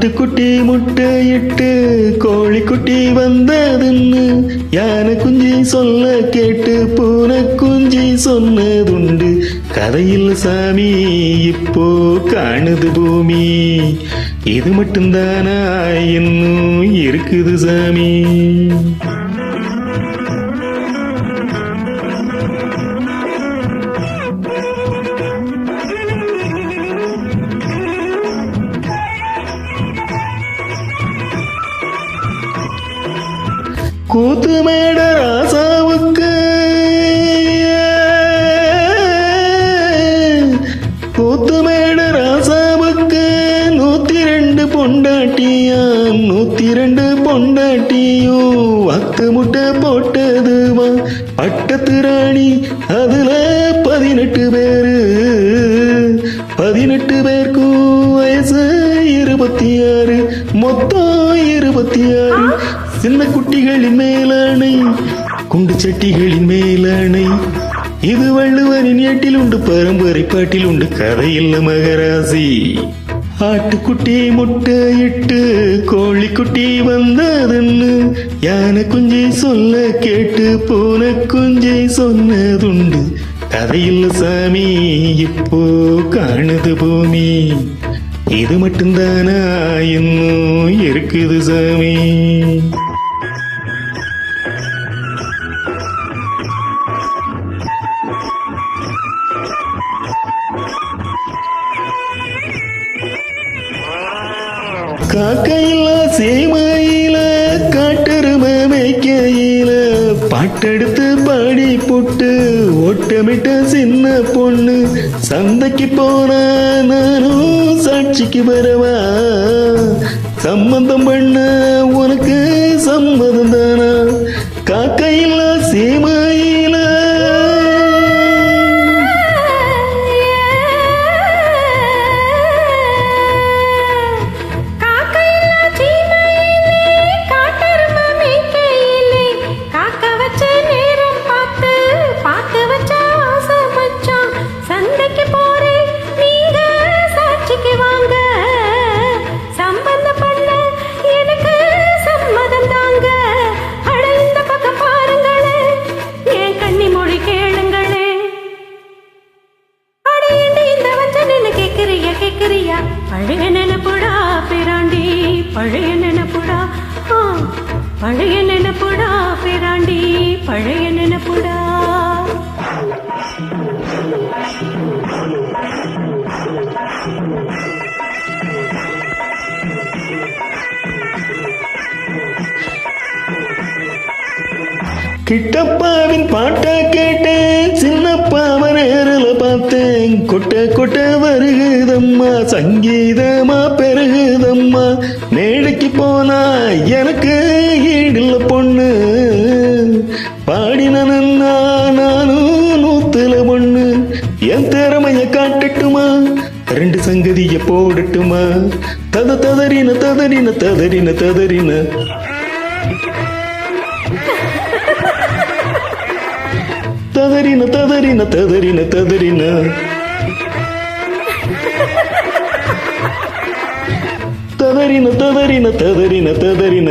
ஆட்டுக்குட்டி முட்டையிட்டு கோழிக்குட்டி வந்ததுன்னு யானை குஞ்சி சொல்ல கேட்டு பூனை குஞ்சி சொன்னதுண்டு. கதையில் சாமி இப்போ காணுது பூமி, இது மட்டும்தானா இன்னும் இருக்குது சாமி. கூத்து மேட ராசாவுக்கு கூத்து மேட ராசாவுக்கு 102 பொண்டாட்டியாம், 102 பொண்டாட்டியும் அத்து முட்டை போட்டதுவா பட்டத்து ராணி. அதுல 18 பேரு, 18 பேருக்கும் வயசு 26, மொத்தம் 26. சின்ன குட்டிகளின் மேலானை, குண்டு சட்டிகளின் மேலானை, இது வள்ளுவரின் ஏட்டில் உண்டு, பரம்பரை பாட்டில் உண்டு, கதையில் மகராசி. ஆட்டுக்குட்டி முட்டையிட்டு கோழிக்குட்டி வந்ததுன்னு யானை குஞ்சி சொல்ல கேட்டு பூனை குஞ்சி சொன்னதுண்டு. கதையில் சாமி இப்போ காணுது பூமி, இது மட்டும்தானா இன்னும் இருக்குது சாமி. காக்கையில சீமையில காட்டெருமை மேய்க்கையில பாட்டெடுத்து பாடி போட்டு ஓட்டமிட்ட சின்ன பொண்ணு. சந்தைக்கு போனா நானும் சாட்சிக்கு வரவா, சம்மந்தம் பண்ண உனக்கு சம்மதம் தானா? காக்கையில சீமையில பழைய நினைப்புடா பிராண்டி, பழைய நினைப்புடா, பழைய நினைப்புடா பிராண்டி, பழைய நினைப்புடா. கிட்டப்பாவின் பாட்டா கேட்டேன், சின்னப்பாவ நேரில் பார்த்தேன். கொட்ட கொட்ட வருகுதம்மா, சங்கீதமா பெருகுதம்மா. மேடைக்கு போனா எனக்கு ஈடில்ல பொண்ணு, பாடின நானும் 100 பொண்ணு. என் திறமைய காட்டட்டுமா, 2 சங்கதிய போடட்டுமா? ததறின ததறின ததறின ததறின ததறின ததறின ததறின ததறின ததறின ததறின ததறின ததறின.